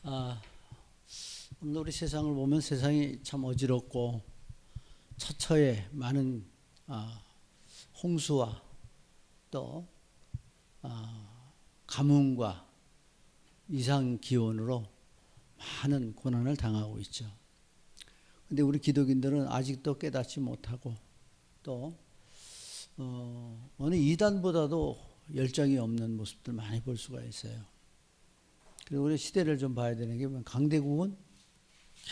아, 오늘 우리 세상을 보면 세상이 참 어지럽고 처처에 많은 홍수와 또 가뭄과 이상 기온으로 많은 고난을 당하고 있죠. 근데 우리 기독인들은 아직도 깨닫지 못하고 또 어느 이단보다도 열정이 없는 모습들 많이 볼 수가 있어요. 그리고 우리 시대를 좀 봐야 되는 게 강대국은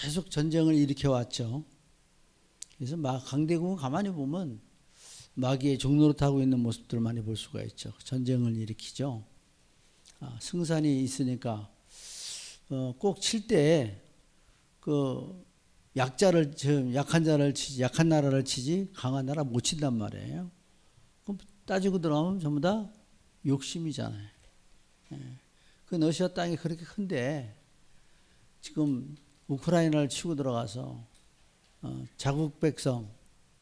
계속 전쟁을 일으켜 왔죠. 그래서 강대국은 가만히 보면 마귀의 종노릇하고 있는 모습들을 많이 볼 수가 있죠. 전쟁을 일으키죠. 승산이 있으니까 꼭 칠 때 그 약한 자를 치지, 약한 나라를 치지 강한 나라 못 친단 말이에요. 그럼 따지고 들어가면 전부 다 욕심이잖아요. 그 러시아 땅이 그렇게 큰데 지금 우크라이나를 치고 들어가서 자국 백성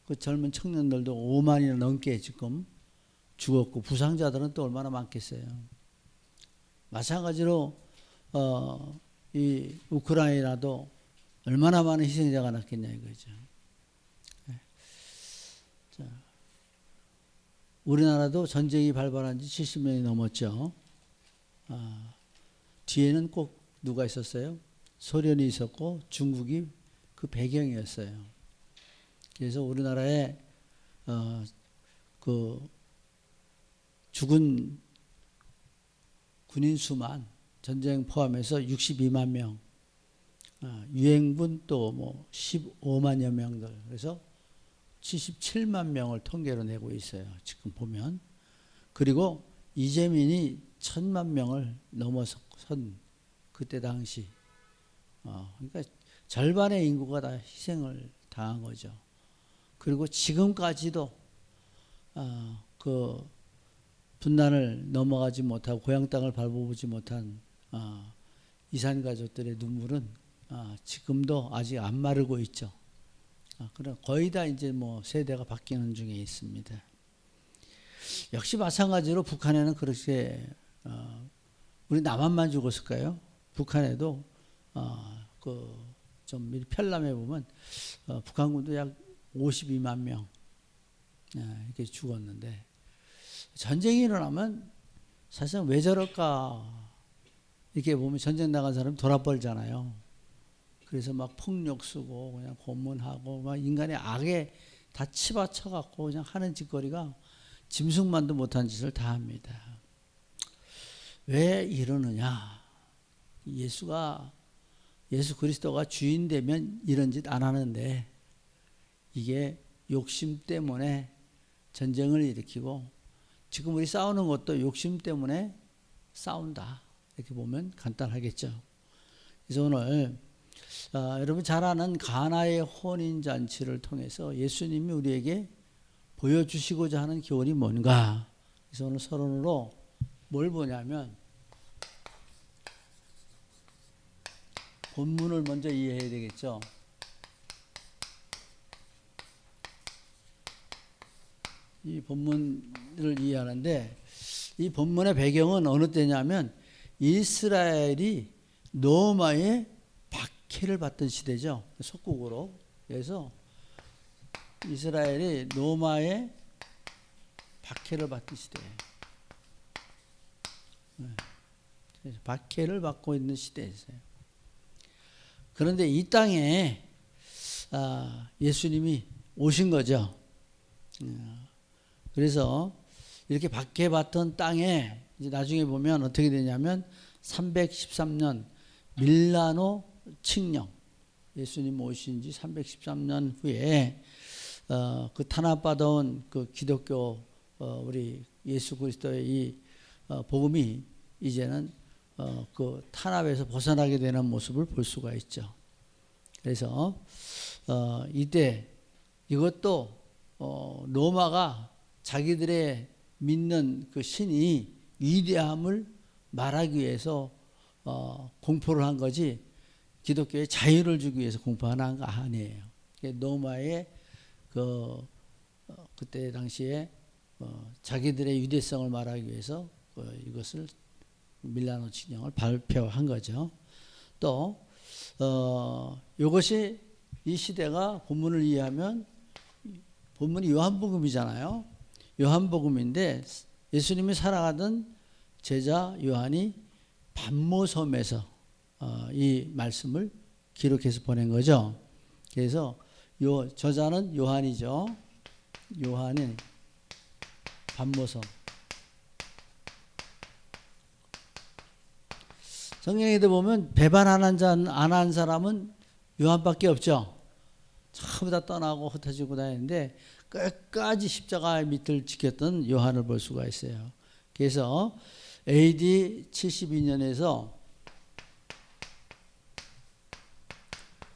그 젊은 청년들도 5만이나 넘게 지금 죽었고 부상자들은 또 얼마나 많겠어요. 마찬가지로 이 우크라이나도 얼마나 많은 희생자가 났겠냐 이거죠. 자, 우리나라도 전쟁이 발발한 지 70년이 넘었죠. 뒤에는 꼭 누가 있었어요? 소련이 있었고 중국이 그 배경이었어요. 그래서 우리나라에 그 죽은 군인 수만 전쟁 포함해서 62만 명, 유행군 또 뭐 15만여 명들, 그래서 77만 명을 통계로 내고 있어요. 지금 보면. 그리고 이재민이 1000만 명을 넘어선 그때 당시. 그러니까 절반의 인구가 다 희생을 당한 거죠. 그리고 지금까지도 그 분난을 넘어가지 못하고 고향 땅을 밟아보지 못한 이산 가족들의 눈물은 지금도 아직 안 마르고 있죠. 그럼 거의 다 이제 뭐 세대가 바뀌는 중에 있습니다. 역시 마찬가지로 북한에는 그렇게 우리 남한만 죽었을까요? 북한에도 그 좀 편람해 보면 북한군도 약 52만 명 이렇게 죽었는데 전쟁이 일어나면 사실은 왜 저럴까 이렇게 보면 전쟁 나간 사람 돌아버리잖아요. 그래서 막 폭력 쓰고 그냥 고문하고 막 인간의 악에 다 치받쳐 갖고 그냥 하는 짓거리가 짐승만도 못한 짓을 다 합니다. 왜 이러느냐? 예수 그리스도가 주인 되면 이런 짓 안 하는데 이게 욕심 때문에 전쟁을 일으키고 지금 우리 싸우는 것도 욕심 때문에 싸운다. 이렇게 보면 간단하겠죠. 그래서 오늘 여러분 잘 아는 가나의 혼인잔치를 통해서 예수님이 우리에게 보여주시고자 하는 교훈이 뭔가. 그래서 오늘 서론으로 뭘 보냐면 본문을 먼저 이해해야 되겠죠. 이 본문을 이해하는데 이 본문의 배경은 어느 때냐면 이스라엘이 로마의 박해를 받던 시대죠. 속국으로. 그래서 이스라엘이 로마의 박해를 받던 시대예요. 그래서 박해를 받고 있는 시대였어요. 그런데 이 땅에 예수님이 오신 거죠. 그래서 이렇게 박해받던 땅에 이제 나중에 보면 어떻게 되냐면 313년 밀라노 칙령, 예수님 오신 지 313년 후에 그 탄압받아온 그 기독교 우리 예수 그리스도의 이 복음이 이제는 그 탄압에서 벗어나게 되는 모습을 볼 수가 있죠. 그래서 이때 이것도 로마가 자기들의 믿는 그 신이 위대함을 말하기 위해서 공포를 한 거지 기독교의 자유를 주기 위해서 공포하는 거 아니에요. 로마의 그때 당시에 자기들의 위대성을 말하기 위해서 이것을 밀라노 칙령을 발표한 거죠. 또 이것이 이 시대가 본문을 이해하면 본문이 요한복음이잖아요. 요한복음인데 예수님이 살아가던 제자 요한이 pat모섬에서 이 말씀을 기록해서 보낸 거죠. 그래서 저자는 요한이죠. 요한이 pat모섬. 성경에도 보면 배반 안 한 사람은 요한밖에 없죠. 전부 다 떠나고 흩어지고 다니는데 끝까지 십자가의 밑을 지켰던 요한을 볼 수가 있어요. 그래서 AD 72년에서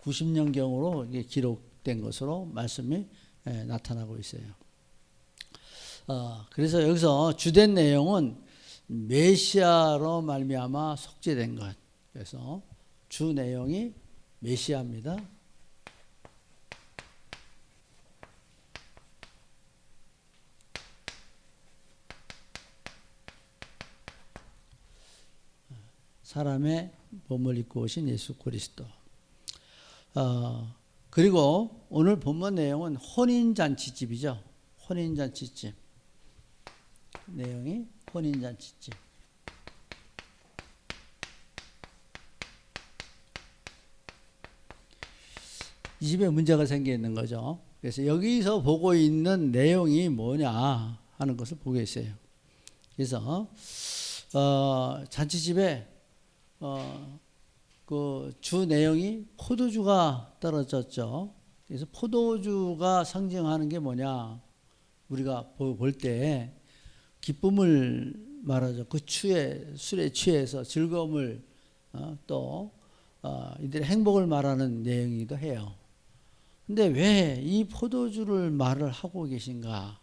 90년경으로 이게 기록된 것으로 말씀이 나타나고 있어요. 그래서 여기서 주된 내용은 메시아로 말미암아 속죄된 것. 그래서 주 내용이 메시아입니다. 사람의 몸을 입고 오신 예수 그리스도. 그리고 오늘 본문 내용은 혼인잔치집이죠. 혼인잔치집. 내용이 혼인잔치집. 이 집에 문제가 생겨 있는 거죠. 그래서 여기서 보고 있는 내용이 뭐냐 하는 것을 보겠어요. 그래서 잔치집에 그 주 내용이 포도주가 떨어졌죠. 그래서 포도주가 상징하는 게 뭐냐? 우리가 볼 때 기쁨을 말하죠. 그 술에 취해서 즐거움을 또 이들의 행복을 말하는 내용이기도 해요. 근데 왜 이 포도주를 말을 하고 계신가?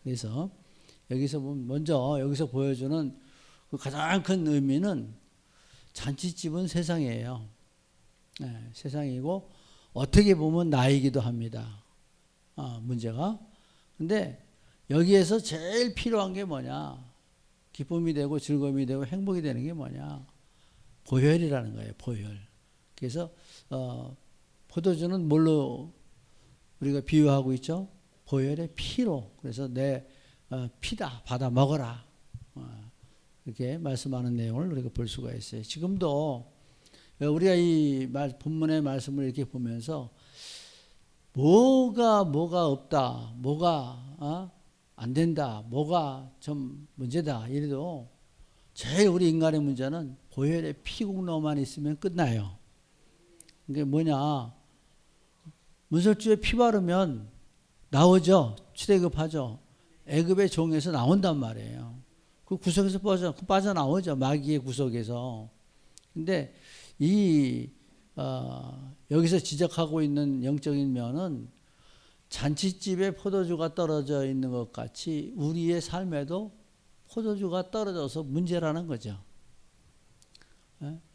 그래서 여기서 먼저 여기서 보여주는 그 가장 큰 의미는 잔치집은 세상이에요. 네, 세상이고 어떻게 보면 나이기도 합니다. 문제가. 근데 여기에서 제일 필요한 게 뭐냐? 기쁨이 되고 즐거움이 되고 행복이 되는 게 뭐냐? 보혈이라는 거예요. 보혈. 그래서 포도주는 뭘로 우리가 비유하고 있죠? 보혈의 피로. 그래서 내 피다. 받아 먹어라. 이렇게 말씀하는 내용을 우리가 볼 수가 있어요. 지금도 우리가 이 본문의 말씀을 이렇게 보면서 뭐가 없다, 뭐가 안 된다, 뭐가 좀 문제다 이래도 제일 우리 인간의 문제는 보혈의 피국로만 있으면 끝나요. 이게 뭐냐? 문설주에 피 바르면 나오죠. 출애굽하죠. 애굽의 종에서 나온단 말이에요. 그 구석에서 빠져나오죠. 마귀의 구석에서. 근데 여기서 지적하고 있는 영적인 면은 잔치집에 포도주가 떨어져 있는 것 같이 우리의 삶에도 포도주가 떨어져서 문제라는 거죠.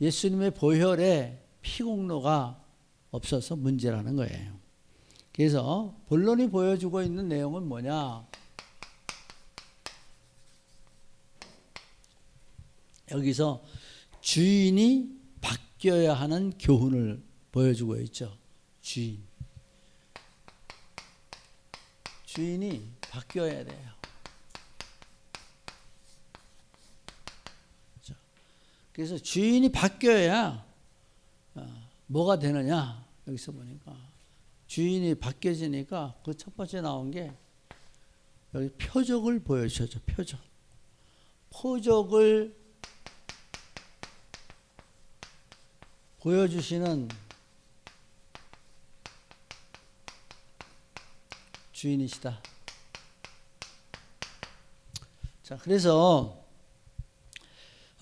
예수님의 보혈에 피공로가 없어서 문제라는 거예요. 그래서 본론이 보여주고 있는 내용은 뭐냐? 여기서 주인이 바뀌어야 하는 교훈을 보여주고 있죠. 주인이 바뀌어야 돼요. 그래서 주인이 바뀌어야 뭐가 되느냐? 여기서 보니까 주인이 바뀌어지니까 그 첫 번째 나온 게 여기 표적을 보여주죠. 표적을 보여주시는 주인이시다. 자, 그래서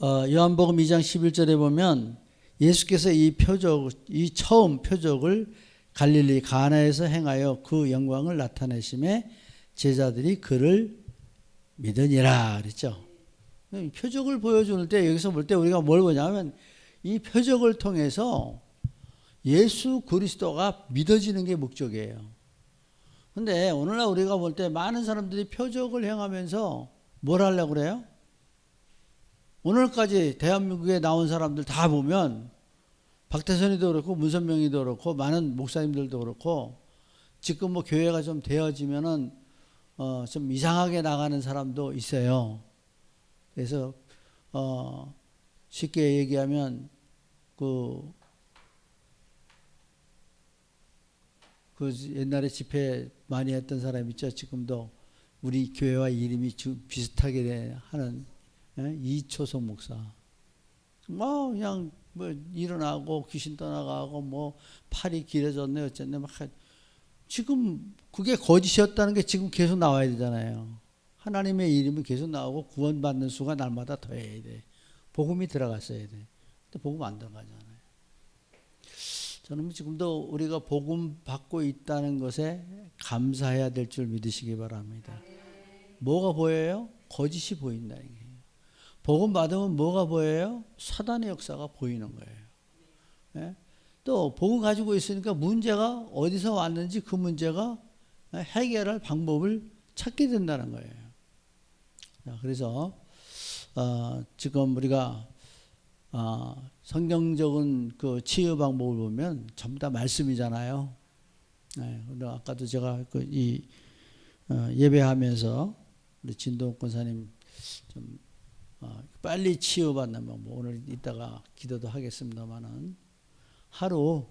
요한복음 2장 11절에 보면 예수께서 이 처음 표적을 갈릴리 가나에서 행하여 그 영광을 나타내심에 제자들이 그를 믿으니라 그랬죠. 표적을 보여주는 때 여기서 볼 때 우리가 뭘 보냐면 이 표적을 통해서 예수 그리스도가 믿어지는 게 목적이에요. 근데 오늘날 우리가 볼 때 많은 사람들이 표적을 행하면서 뭘 하려고 그래요? 오늘까지 대한민국에 나온 사람들 다 보면 박태선이도 그렇고 문선명이도 그렇고 많은 목사님들도 그렇고 지금 뭐 교회가 좀 되어지면은 좀 이상하게 나가는 사람도 있어요. 그래서 쉽게 얘기하면 그 옛날에 집회 많이 했던 사람 있죠. 지금도 우리 교회와 이름이 비슷하게 하는 이초성 목사. 뭐 그냥 뭐 일어나고 귀신 떠나가고 뭐 팔이 길어졌네 어쨌네 막 지금 그게 거짓이었다는 게 지금 계속 나와야 되잖아요. 하나님의 이름이 계속 나오고 구원받는 수가 날마다 더해야 돼. 복음이 들어갔어야 돼. 근데 복음 안 들어가잖아요. 저는 지금도 우리가 복음 받고 있다는 것에 감사해야 될 줄 믿으시기 바랍니다. 뭐가 보여요? 거짓이 보인다는 거예요. 복음 받으면 뭐가 보여요? 사단의 역사가 보이는 거예요. 예? 또 복음 가지고 있으니까 문제가 어디서 왔는지 그 문제가 해결할 방법을 찾게 된다는 거예요. 그래서 지금 우리가 성경적인 그 치유 방법을 보면 전부 다 말씀이잖아요. 근데 아까도 제가 예배하면서 우리 진동욱 권사님 좀 빨리 치유받는 뭐 오늘 이따가 기도도 하겠습니다만은 하루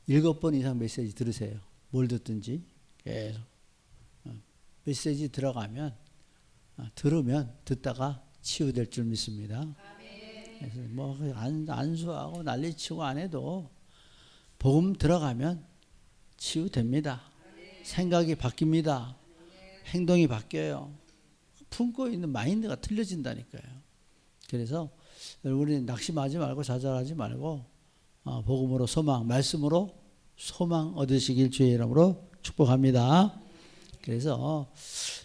7번 이상 메시지 들으세요. 뭘 듣든지 계속 메시지 들어가면 들으면 듣다가 치유될 줄 믿습니다. 그래서 뭐 안수하고 난리치고 안 해도 복음 들어가면 치유됩니다. 생각이 바뀝니다. 행동이 바뀌어요. 품고 있는 마인드가 틀려진다니까요. 그래서 여러분이 낙심하지 말고 좌절하지 말고 복음으로 소망, 말씀으로 소망 얻으시길 주의 이름으로 축복합니다. 그래서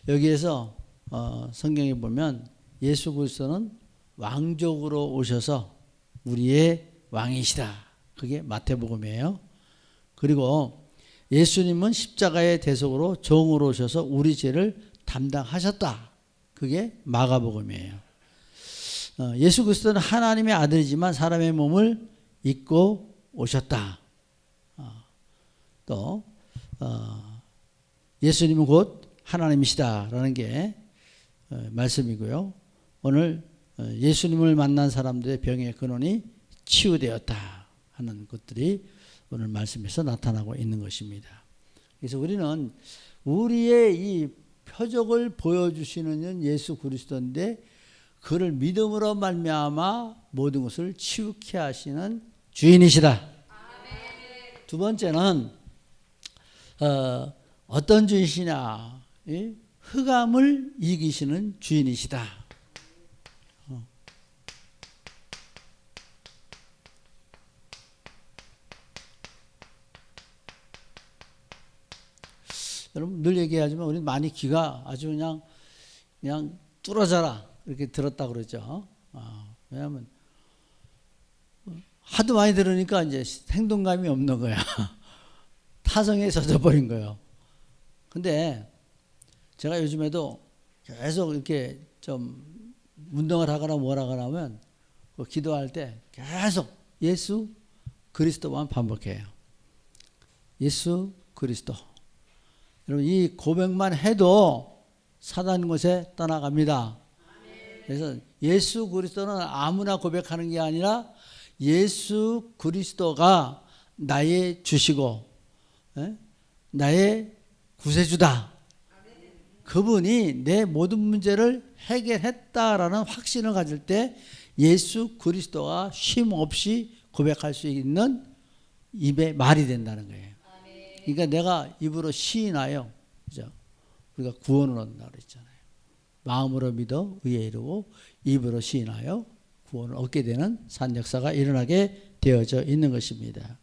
여기에서 성경에 보면 예수 그리스도는 왕족으로 오셔서 우리의 왕이시다. 그게 마태복음이에요. 그리고 예수님은 십자가의 대속으로 종으로 오셔서 우리 죄를 담당하셨다. 그게 마가복음이에요. 예수 그리스도는 하나님의 아들이지만 사람의 몸을 입고 오셨다. 또 예수님은 곧 하나님이시다라는 게 말씀이고요. 오늘 예수님을 만난 사람들의 병의 근원이 치유되었다 하는 것들이 오늘 말씀에서 나타나고 있는 것입니다. 그래서 우리는 우리의 이 표적을 보여주시는 예수 그리스도인데 그를 믿음으로 말미암아 모든 것을 치유케 하시는 주인이시다. 두 번째는 어떤 주인이시냐? 흑암을 이기시는 주인이시다. 여러분 늘 얘기하지만 우리는 많이 귀가 아주 그냥 뚫어져라 이렇게 들었다 그러죠. 왜냐하면 하도 많이 들으니까 이제 행동감이 없는 거야. 타성에 젖어버린 거예요. 근데 제가 요즘에도 계속 이렇게 좀 운동을 하거나 뭘 하거나 하면 기도할 때 계속 예수 그리스도만 반복해요. 예수 그리스도. 여러분 이 고백만 해도 사단 곳에 떠나갑니다. 그래서 예수 그리스도는 아무나 고백하는 게 아니라 예수 그리스도가 나의 주시고 나의 구세주다. 그분이 내 모든 문제를 해결했다라는 확신을 가질 때 예수 그리스도가 쉼 없이 고백할 수 있는 입의 말이 된다는 거예요. 그러니까 내가 입으로 시인하여, 그죠? 우리가 구원을 얻는다고 그랬잖아요. 마음으로 믿어 의에 이르고 입으로 시인하여 구원을 얻게 되는 산 역사가 일어나게 되어져 있는 것입니다.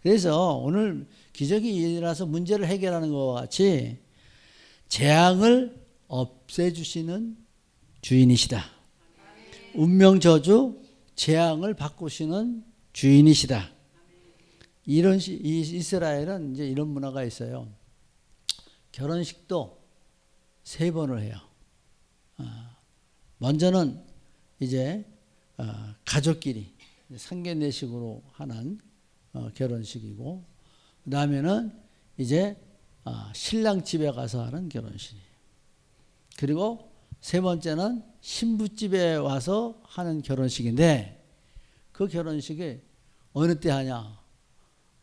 그래서 오늘 기적이 일어나서 문제를 해결하는 것과 같이 재앙을 없애주시는 주인이시다. 운명 저주 재앙을 바꾸시는 주인이시다. 이스라엘은 이제 이런 문화가 있어요. 결혼식도 3번을 해요. 먼저는 이제 가족끼리 상견례식으로 하는 결혼식이고, 그 다음에는 이제 신랑 집에 가서 하는 결혼식이에요. 그리고 세 번째는 신부 집에 와서 하는 결혼식인데, 그 결혼식이 어느 때 하냐?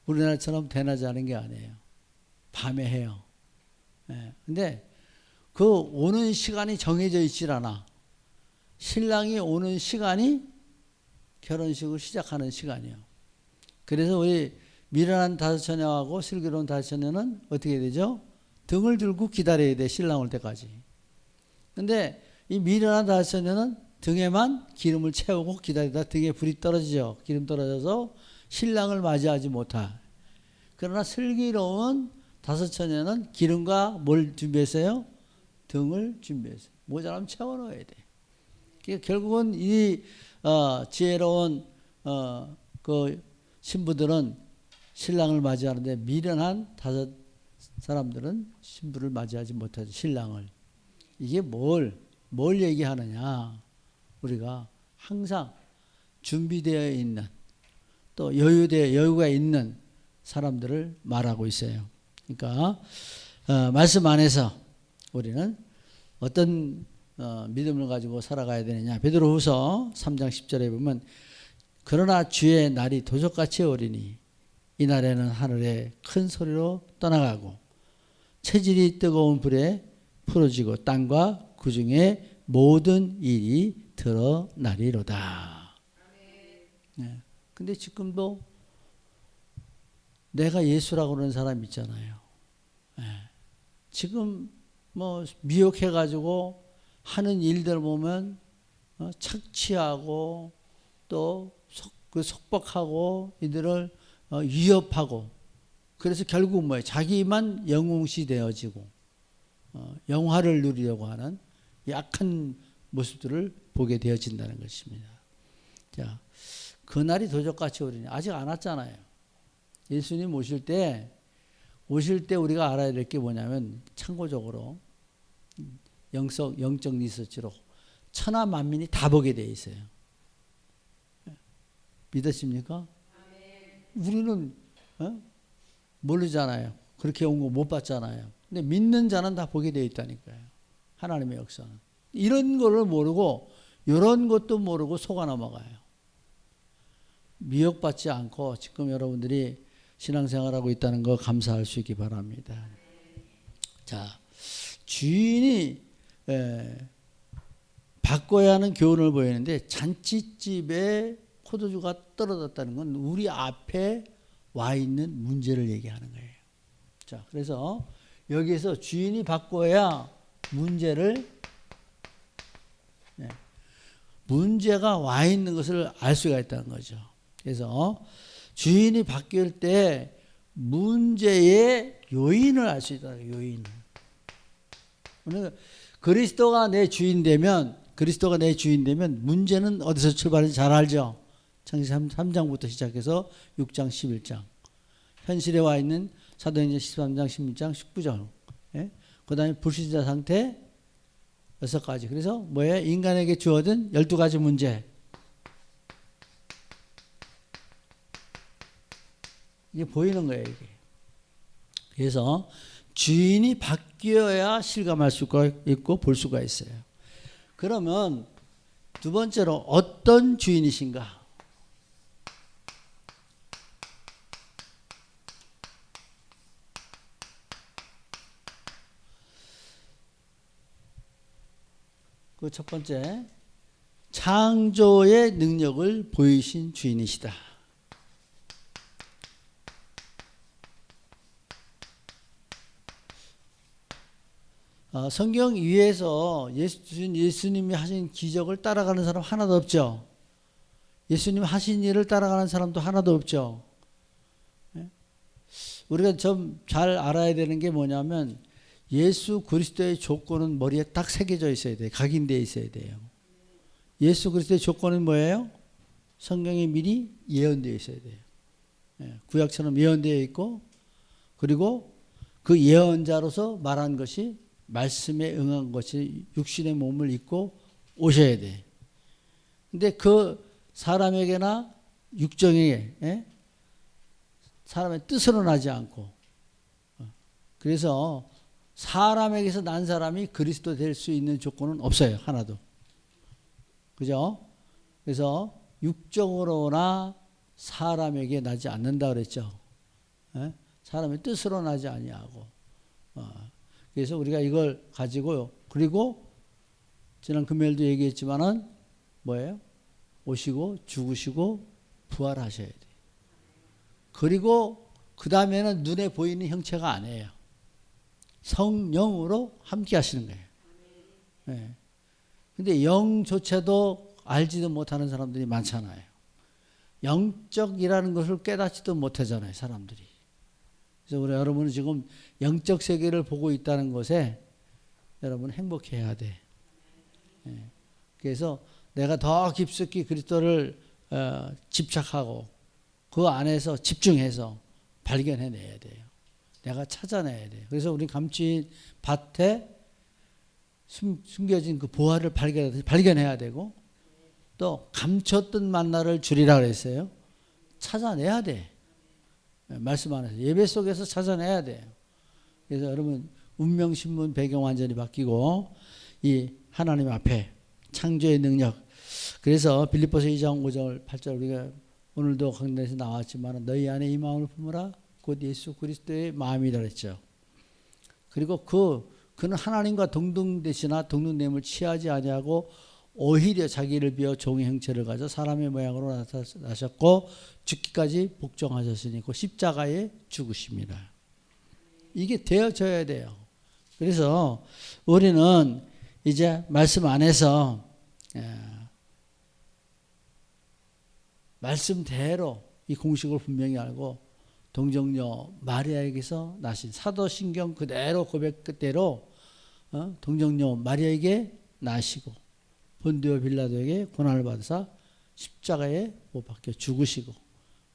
우리나라처럼 대낮에 하는 게 아니에요. 밤에 해요. 근데 그 오는 시간이 정해져 있질 않아. 신랑이 오는 시간이 결혼식을 시작하는 시간이에요. 그래서 우리 미련한 다섯 처녀하고 슬기로운 다섯 처녀는 어떻게 되죠? 등을 들고 기다려야 돼, 신랑 올 때까지. 근데 이 미련한 다섯 처녀는 등에만 기름을 채우고 기다리다 등에 불이 떨어지죠. 기름 떨어져서 신랑을 맞이하지 못할. 그러나 슬기로운 다섯 처녀는 기름과 뭘 준비했어요? 등을 준비했어요. 모자라면 채워넣어야 돼. 그러니까 결국은 이 지혜로운 그 신부들은 신랑을 맞이하는데, 미련한 다섯 사람들은 신부를 맞이하지 못하죠. 신랑을. 이게 뭘 얘기하느냐? 우리가 항상 준비되어 있는, 또 여유가 있는 사람들을 말하고 있어요. 그러니까 말씀 안에서 우리는 어떤 믿음을 가지고 살아가야 되느냐. 베드로후서 3장 10절에 보면, 그러나 주의 날이 도적같이 오리니 이날에는 하늘에 큰 소리로 떠나가고 체질이 뜨거운 불에 풀어지고 땅과 그 중에 모든 일이 드러나리로다. 네. 근데 지금도 내가 예수라고 그러는 사람 있잖아요. 네. 지금 뭐 미혹해가지고 하는 일들 보면 착취하고 또 속박하고 이들을 위협하고, 그래서 결국 뭐예요? 자기만 영웅시 되어지고 영화를 누리려고 하는 약한 모습들을 보게 되어진다는 것입니다. 자, 그날이 도적같이 오리니 아직 안 왔잖아요. 예수님 오실 때 우리가 알아야 될 게 뭐냐면, 참고적으로 영적 리서치로 천하 만민이 다 보게 돼 있어요. 믿으십니까? 우리는 모르잖아요. 그렇게 온 거 못 봤잖아요. 근데 믿는 자는 다 보게 돼 있다니까요. 하나님의 역사는. 이런 거를 모르고 이런 것도 모르고 속아 넘어가요. 미혹받지 않고 지금 여러분들이 신앙생활하고 있다는 거 감사할 수 있기 바랍니다. 자, 주인이 바꿔야 하는 교훈을 보이는데, 잔치집에 포도주가 떨어졌다는 건 우리 앞에 와 있는 문제를 얘기하는 거예요. 자, 그래서 여기에서 주인이 바꿔야 문제가 와 있는 것을 알 수가 있다는 거죠. 그래서 주인이 바뀔 때 문제의 요인을 알 수 있다는 거예요. 요인을. 그리스도가 내 주인 되면 문제는 어디서 출발하는지 잘 알죠. 창세기 3장부터 시작해서 6장 11장. 현실에 와 있는 사도행전 13장 16장 19장. 예? 그 다음에 불신자 상태 6가지. 그래서 뭐예요? 인간에게 주어진 12가지 문제. 이게 보이는 거예요, 이게. 그래서 주인이 바뀌어야 실감할 수가 있고 볼 수가 있어요. 그러면 두 번째로 어떤 주인이신가? 그 첫 번째, 창조의 능력을 보이신 주인이시다. 성경 위에서 예수님이 하신 기적을 따라가는 사람 하나도 없죠. 예수님 하신 일을 따라가는 사람도 하나도 없죠. 우리가 좀 잘 알아야 되는 게 뭐냐면, 예수 그리스도의 조건은 머리에 딱 새겨져 있어야 돼요. 각인되어 있어야 돼요. 예수 그리스도의 조건은 뭐예요? 성경에 미리 예언되어 있어야 돼요. 구약처럼 예언되어 있고, 그리고 그 예언자로서 말한 것이 말씀에 응한 것이 육신의 몸을 입고 오셔야 돼. 근데 그 사람에게나 육정에 사람의 뜻으로 나지 않고 그래서 사람에게서 난 사람이 그리스도 될 수 있는 조건은 없어요. 하나도. 그죠? 그래서 육정으로나 사람에게 나지 않는다 그랬죠. 사람의 뜻으로 나지 아니하고. 그래서 우리가 이걸 가지고요. 그리고 지난 금요일도 얘기했지만은 뭐예요? 오시고 죽으시고 부활하셔야 돼요. 그리고 그 다음에는 눈에 보이는 형체가 아니에요. 성령으로 함께 하시는 거예요. 네. 근데 영조차도 알지도 못하는 사람들이 많잖아요. 영적이라는 것을 깨닫지도 못하잖아요, 사람들이. 그래서 우리 여러분은 지금 영적 세계를 보고 있다는 것에 여러분 행복해야 돼. 네. 그래서 내가 더 깊숙이 그리스도를 집착하고 그 안에서 집중해서 발견해내야 돼요. 내가 찾아내야 돼요. 그래서 우리 감추인 밭에 숨겨진 그 보화를 발견해야 되고 또 감췄던 만나를 주리라 그랬어요. 찾아내야 돼. 말씀 안에서 예배 속에서 찾아내야 돼요. 그래서 여러분 운명신문 배경 완전히 바뀌고 이 하나님 앞에 창조의 능력. 그래서 빌립보서 2장 5절 8절 우리가 오늘도 강단에서 나왔지만 너희 안에 이 마음을 품으라 곧 예수 그리스도의 마음이라 그랬죠. 그리고 그는 하나님과 동등되시나 동등됨을 취하지 아니하고 오히려 자기를 비워 종의 형체를 가져 사람의 모양으로 나타나셨고 죽기까지 복종하셨으니 그 십자가에 죽으십니다. 이게 되어져야 돼요. 그래서 우리는 이제 말씀 안에서 말씀대로 이 공식을 분명히 알고 동정녀 마리아에게서 나신 사도신경 그대로 고백 그대로 동정녀 마리아에게 나시고 본디오 빌라도에게 고난을 받으사 십자가에 못 박혀 죽으시고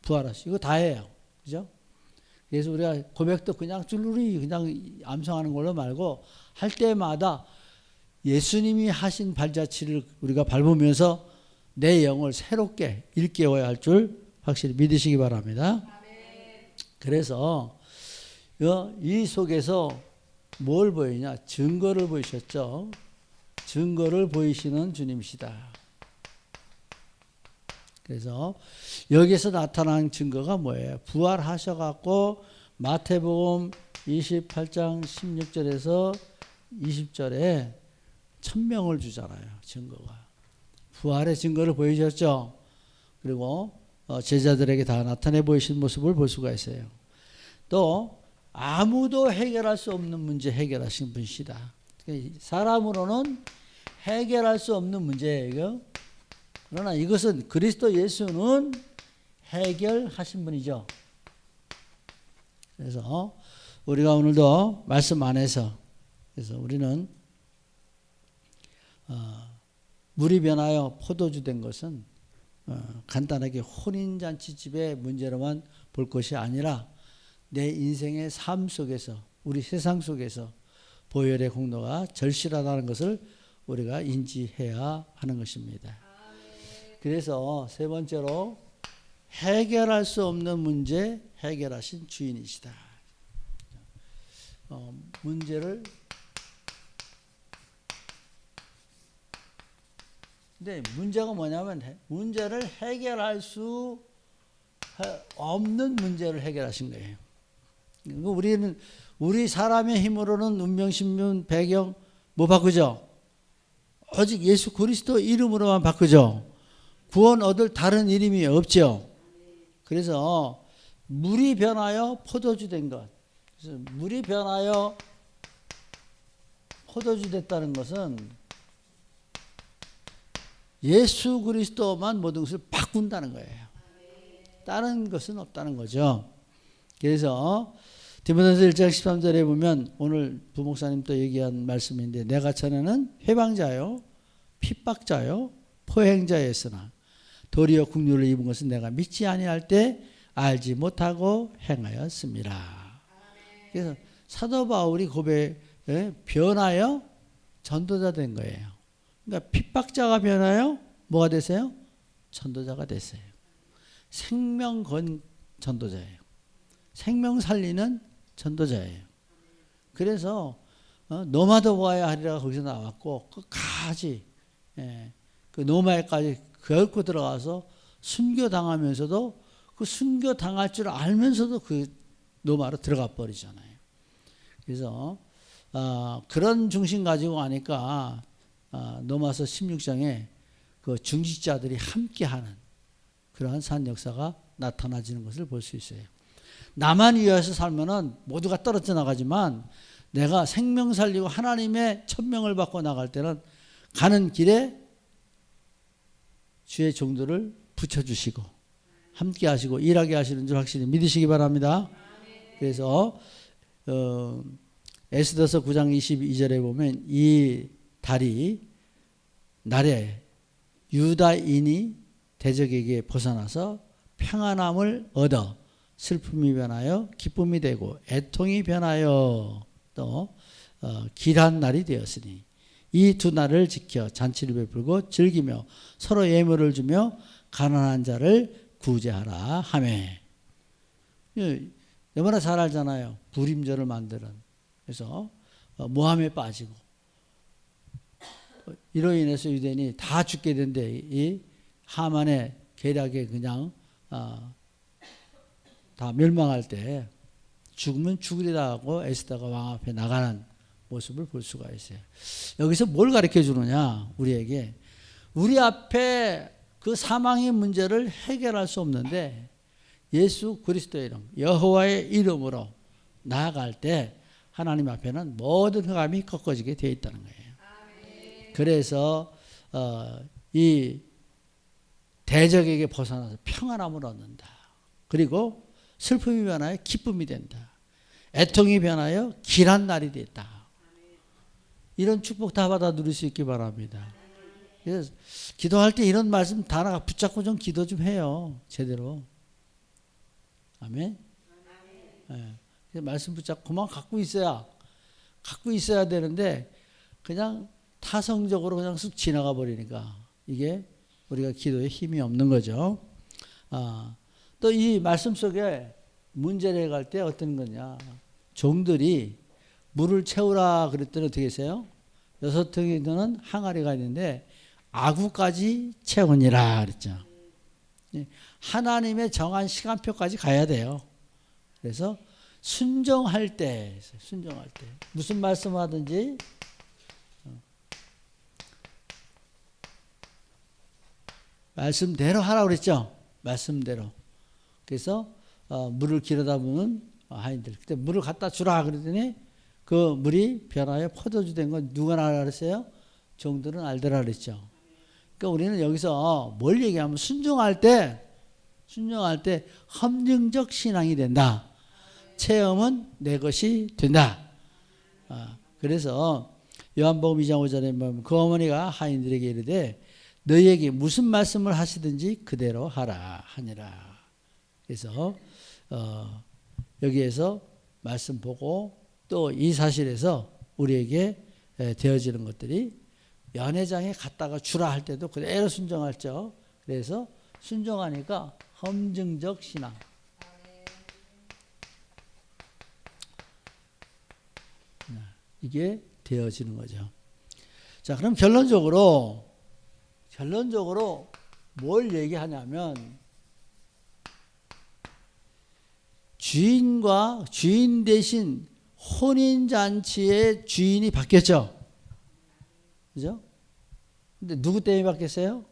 부활하시고 이거 다예요. 그죠? 그래서 우리가 고백도 그냥 쭈루리 그냥 암송하는 걸로 말고 할 때마다 예수님이 하신 발자취를 우리가 밟으면서 내 영을 새롭게 일깨워야 할 줄 확실히 믿으시기 바랍니다. 그래서 이 속에서 뭘 보이냐? 증거를 보이셨죠? 증거를 보이시는 주님이시다. 그래서 여기서 나타난 증거가 뭐예요? 부활하셔갖고 마태복음 28장 16절에서 20절에 1000명을 주잖아요. 증거가. 부활의 증거를 보이셨죠? 그리고 제자들에게 다 나타내 보이신 모습을 볼 수가 있어요. 또 아무도 해결할 수 없는 문제 해결하신 분이시다. 사람으로는 해결할 수 없는 문제예요. 그러나 이것은 그리스도 예수는 해결하신 분이죠. 그래서 우리가 오늘도 말씀 안에서 그래서 우리는 물이 변하여 포도주 된 것은 간단하게 혼인잔치집의 문제로만 볼 것이 아니라 내 인생의 삶 속에서 우리 세상 속에서 보혈의 공로가 절실하다는 것을 우리가 인지해야 하는 것입니다. 그래서 세 번째로 해결할 수 없는 문제 해결하신 주인이시다. 문제를 근데 문제가 뭐냐면 문제를 해결할 수 없는 문제를 해결하신 거예요. 우리 사람의 힘으로는 운명신문 배경 뭐 바꾸죠? 오직 예수 그리스도 이름으로만 바꾸죠. 구원 얻을 다른 이름이 없죠. 그래서 물이 변하여 포도주 된 것. 그래서 물이 변하여 포도주 됐다는 것은 예수 그리스도만 모든 것을 바꾼다는 거예요. 다른 것은 없다는 거죠. 그래서 디모데전서 1장 13절에 보면 오늘 부목사님 또 얘기한 말씀인데 내가 전에는 회방자요 핍박자요 포행자였으나 도리어 국률을 입은 것은 내가 믿지 아니할 때 알지 못하고 행하였습니다. 그래서 사도 바울이 고백에 변하여 전도자 된 거예요. 그러니까 핍박자가 변하여 뭐가 되세요? 전도자가 됐어요. 생명 건 전도자예요. 생명 살리는 전도자예요. 그래서 노마도 보아야 하리라 거기서 나왔고 끝까지 그 노마에까지 결코 들어가서 순교당하면서도 그 순교당할 줄 알면서도 그 노마로 들어가 버리잖아요. 그래서 그런 중심 가지고 가니까 노마서 16장에 그 중직자들이 함께하는 그러한 산 역사가 나타나지는 것을 볼 수 있어요. 나만 위해서 살면은 모두가 떨어져 나가지만 내가 생명 살리고 하나님의 천명을 받고 나갈 때는 가는 길에 주의 종들을 붙여주시고 함께 하시고 일하게 하시는 줄 확실히 믿으시기 바랍니다. 그래서 에스더서 9장 22절에 보면 이 달이 날에 유다인이 대적에게 벗어나서 평안함을 얻어 슬픔이 변하여 기쁨이 되고 애통이 변하여 또 길한 날이 되었으니 이 두 날을 지켜 잔치를 베풀고 즐기며 서로 예물을 주며 가난한 자를 구제하라 하매. 얼마나 잘 알잖아요. 불임절을 만드는. 그래서 모함에 빠지고 이로 인해서 유대인이 다 죽게 된데 이 하만의 계략에 그냥 다 멸망할 때 죽으면 죽으리다 하고 에스더가 왕 앞에 나가는 모습을 볼 수가 있어요. 여기서 뭘 가르쳐 주느냐 우리에게. 우리 앞에 그 사망의 문제를 해결할 수 없는데 예수 그리스도의 이름 여호와의 이름으로 나아갈 때 하나님 앞에는 모든 흑암이 꺾어지게 되어 있다는 거예요. 그래서 이 대적에게 벗어나서 평안함을 얻는다. 그리고 슬픔이 변하여 기쁨이 된다. 애통이 변하여 길한 날이 됐다. 이런 축복 다 받아 누릴 수 있기 바랍니다. 그래서 기도할 때 이런 말씀 다 붙잡고 좀 기도 좀 해요. 제대로. 아멘. 네. 말씀 붙잡고 그만 갖고 있어야 되는데 그냥 타성적으로 그냥 쑥 지나가 버리니까 이게 우리가 기도에 힘이 없는 거죠. 또 이 말씀 속에 문제를 해갈 때 어떤 거냐. 종들이 물을 채우라 그랬더니 어떻게 했어요? 6통이 드는 항아리가 있는데 아구까지 채우니라 그랬죠. 하나님의 정한 시간표까지 가야 돼요. 그래서 순종할 때 무슨 말씀을 하든지 말씀대로 하라고 그랬죠. 말씀대로. 그래서 물을 기르다 보면 하인들 그때 물을 갖다 주라 그랬더니 그 물이 변하여 포도주 된 건 누가 알아 그랬어요? 종들은 알더라 그랬죠. 그러니까 우리는 여기서 뭘 얘기하면 순종할 때 헌증적 신앙이 된다. 체험은 내 것이 된다. 그래서 요한복음 2장 5절에 보면 그 어머니가 하인들에게 이르되 너희에게 무슨 말씀을 하시든지 그대로 하라 하니라. 그래서 여기에서 말씀 보고 또 이 사실에서 우리에게 되어지는 것들이 연회장에 갔다가 주라 할 때도 그대로 순종할죠. 그래서 순종하니까 헌증적 신앙. 이게 되어지는 거죠. 자, 그럼 결론적으로 뭘 얘기하냐면 주인 대신 혼인잔치의 주인이 바뀌었죠. 그죠? 근데 누구 때문에 바뀌었어요?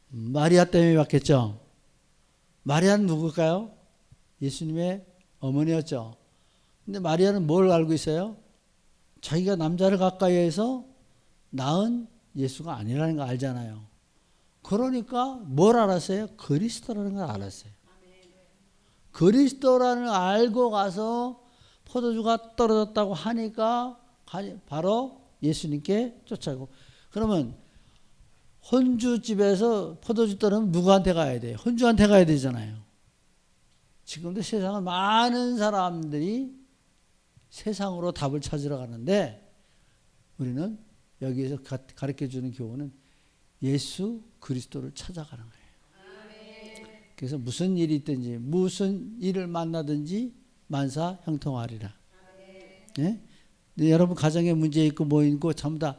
마리아 때문에 바뀌었죠. 마리아는 누굴까요? 예수님의 어머니였죠. 근데 마리아는 뭘 알고 있어요? 자기가 남자를 가까이 해서 낳은 예수가 아니라는 거 알잖아요. 그러니까 뭘 알았어요? 그리스도라는 걸 알았어요. 그리스도라는 걸 알고 가서 포도주가 떨어졌다고 하니까 바로 예수님께 쫓아가고. 그러면 혼주집에서 포도주 떨어지면 누구한테 가야 돼요? 혼주한테 가야 되잖아요. 지금도 세상은 많은 사람들이 세상으로 답을 찾으러 가는데 우리는 여기에서 가르쳐주는 교훈은 예수 그리스도를 찾아가는 거예요. 그래서 무슨 일이 있든지 무슨 일을 만나든지 만사 형통하리라. 예? 근데 여러분 가정에 문제 있고 뭐 있고 전부 다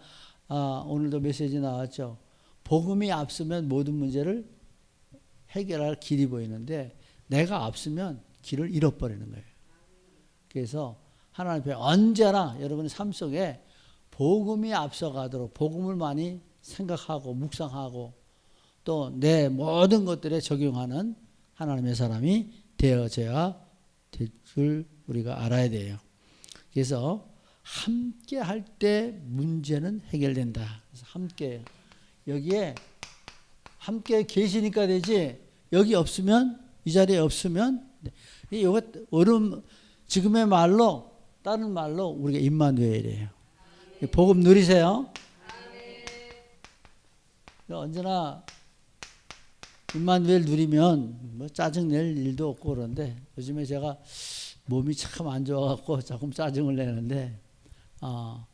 오늘도 메시지 나왔죠. 복음이 앞서면 모든 문제를 해결할 길이 보이는데 내가 앞서면 길을 잃어버리는 거예요. 그래서 하나님 앞에 언제나 여러분의 삶 속에 복음이 앞서가도록 복음을 많이 생각하고 묵상하고 또 내 모든 것들에 적용하는 하나님의 사람이 되어져야 될 줄 우리가 알아야 돼요. 그래서 함께 할 때 문제는 해결된다. 그래서 함께 여기에 함께 계시니까 되지 여기 없으면 이 자리에 없으면 이거 지금의 말로 다른 말로 우리가 임마누엘이에요. 복음 누리세요. 언제나 임마누엘 누리면 뭐 짜증 낼 일도 없고 그런데 요즘에 제가 몸이 참 안 좋아갖고 조금 짜증을 내는데 한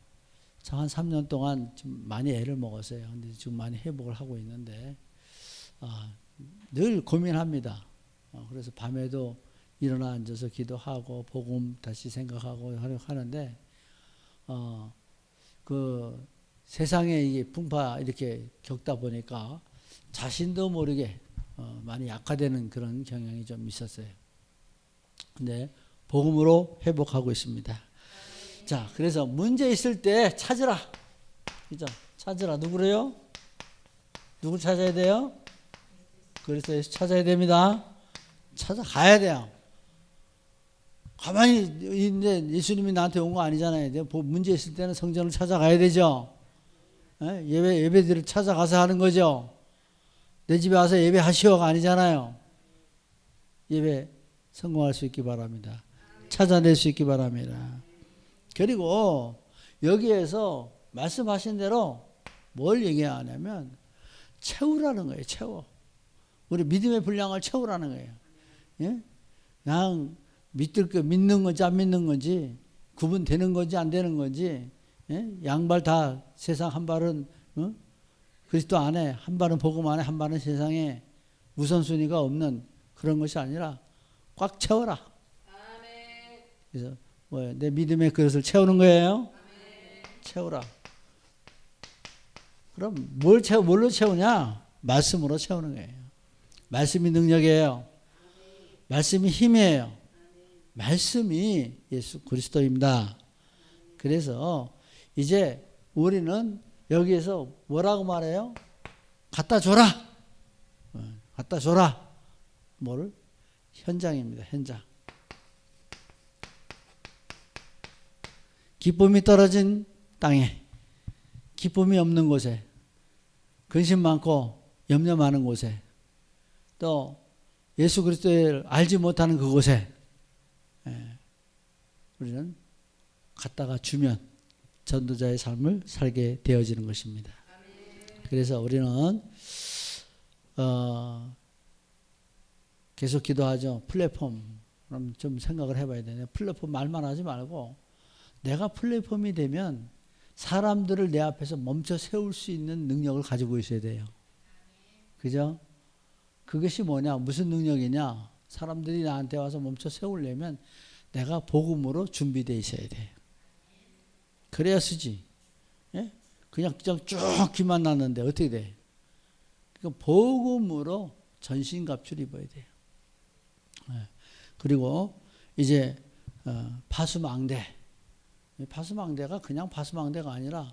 3년 동안 좀 많이 애를 먹었어요. 근데 지금 많이 회복을 하고 있는데 늘 고민합니다. 그래서 밤에도 일어나 앉아서 기도하고 복음 다시 생각하고 하는데 그 세상에 이게 풍파 이렇게 겪다 보니까 자신도 모르게 많이 약화되는 그런 경향이 좀 있었어요. 근데 복음으로 회복하고 있습니다. 자, 그래서 문제 있을 때 찾으라. 그죠? 찾으라. 누구래요? 누구 찾아야 돼요? 그래서 예수 찾아야 됩니다. 찾아가야 돼요. 가만히 있는데 예수님이 나한테 온 거 아니잖아요. 문제 있을 때는 성전을 찾아가야 되죠. 예배들을 찾아가서 하는 거죠. 내 집에 와서 예배하시오가 아니잖아요. 예배 성공할 수 있기 바랍니다. 찾아낼 수 있기 바랍니다. 그리고 여기에서 말씀하신 대로 뭘 얘기하냐면 채우라는 거예요. 채워. 우리 믿음의 분량을 채우라는 거예요. 예? 그냥 믿는 건지 안 믿는 건지 구분되는 건지 안 되는 건지 양발 다 세상 한 발은 그리스도 안에 한 발은 복음 안에 한 발은 세상에 우선순위가 없는 그런 것이 아니라 꽉 채워라. 그래서 내 믿음의 그릇을 채우는 거예요. 채우라. 그럼 뭘로 채우냐? 말씀으로 채우는 거예요. 말씀이 능력이에요. 말씀이 힘이에요. 말씀이 예수 그리스도입니다. 그래서 이제 우리는 여기에서 뭐라고 말해요? 갖다 줘라. 갖다 줘라. 뭐를? 현장입니다. 현장. 기쁨이 떨어진 땅에, 기쁨이 없는 곳에, 근심 많고 염려 많은 곳에, 또 예수 그리스도를 알지 못하는 그곳에 우리는 갖다가 주면 전도자의 삶을 살게 되어지는 것입니다. 그래서 우리는 계속 기도하죠. 플랫폼 그럼 좀 생각을 해봐야 되네. 플랫폼 말만 하지 말고 내가 플랫폼이 되면 사람들을 내 앞에서 멈춰 세울 수 있는 능력을 가지고 있어야 돼요. 그죠? 그것이 뭐냐? 무슨 능력이냐? 사람들이 나한테 와서 멈춰 세우려면 내가 복음으로 준비되어 있어야 돼요. 그래야 쓰지. 예? 그냥 쭉 귀만 났는데 어떻게 돼? 그러니까 복음으로 전신갑주를 입어야 돼요. 예. 그리고 이제 파수망대. 파수망대가 그냥 파수망대가 아니라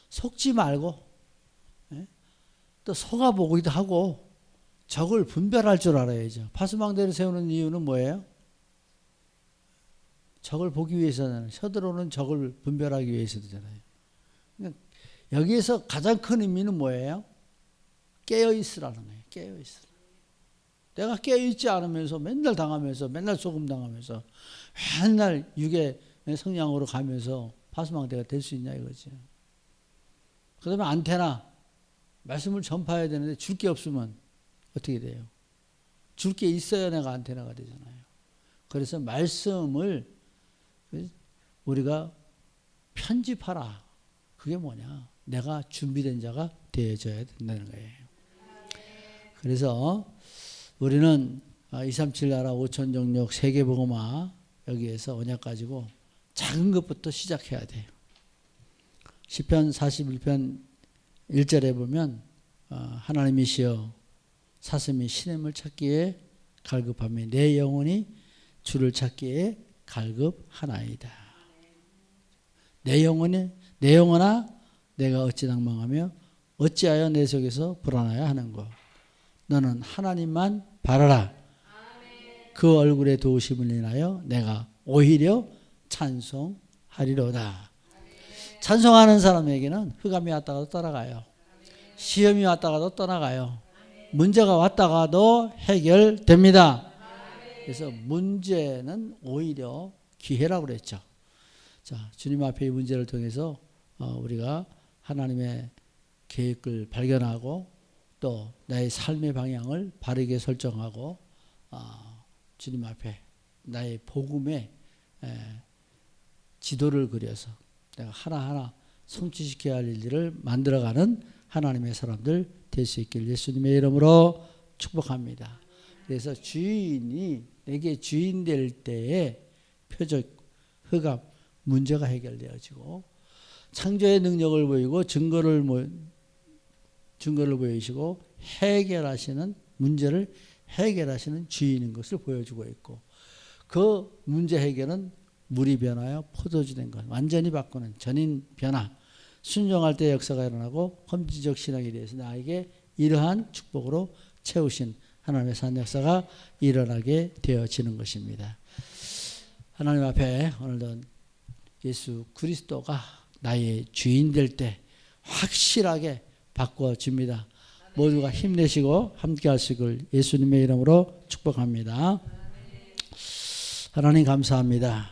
속지 말고 또 속아보기도 하고 적을 분별할 줄 알아야죠. 파수망대를 세우는 이유는 뭐예요? 적을 보기 위해서는 서들어오는 적을 분별하기 위해서잖아요. 그러니까 여기에서 가장 큰 의미는 뭐예요? 깨어있으라는 거예요. 깨어있으라. 내가 깨어있지 않으면서 맨날 당하면서 맨날 소금 당하면서 맨날 육의 성향으로 가면서 파수망대가 될 수 있냐 이거죠. 그 다음에 안테나 말씀을 전파해야 되는데 줄 게 없으면 어떻게 돼요? 줄 게 있어야 내가 안테나가 되잖아요. 그래서 말씀을 우리가 편집하라. 그게 뭐냐? 내가 준비된 자가 되어져야 된다는 거예요. 그래서 우리는 237 나라 5천 종족 세계복음화 여기에서 언약 가지고 작은 것부터 시작해야 돼요. 시편 41편 1절에 보면 하나님이시여 사슴이 시냇물 찾기에 갈급하며 내 영혼이 주를 찾기에 갈급하나이다. 내 영혼아 내가 어찌 낭망하며 어찌하여 내 속에서 불안하여 하는고. 너는 하나님만 바라라. 그 얼굴에 도우심을 인하여 내가 오히려 찬송하리로다. 찬송하는 사람에게는 흑암이 왔다가도 떠나가요. 시험이 왔다가도 떠나가요. 문제가 왔다가도 해결됩니다. 그래서 문제는 오히려 기회라고 그랬죠. 자, 주님 앞에 이 문제를 통해서 우리가 하나님의 계획을 발견하고 또 나의 삶의 방향을 바르게 설정하고 주님 앞에 나의 복음의 지도를 그려서 내가 하나하나 성취시켜야 할 일들을 만들어가는 하나님의 사람들 될 수 있길 예수님의 이름으로 축복합니다. 그래서 주인이 내게 주인 될 때에 표적, 흑암, 문제가 해결되어지고 창조의 능력을 보이고 증거를 보이시고 해결하시는 문제를 해결하시는 주인인 것을 보여주고 있고 그 문제 해결은 물이 변하여 포도주 된 것 완전히 바꾸는 전인 변화 순종할 때 역사가 일어나고 험지적 신앙에 대해서 나에게 이러한 축복으로 채우신 하나님의 산 역사가 일어나게 되어지는 것입니다. 하나님 앞에 오늘도 예수 그리스도가 나의 주인 될 때 확실하게 바꿔줍니다. 모두가 힘내시고 함께 하시길 예수님의 이름으로 축복합니다. 하나님 감사합니다.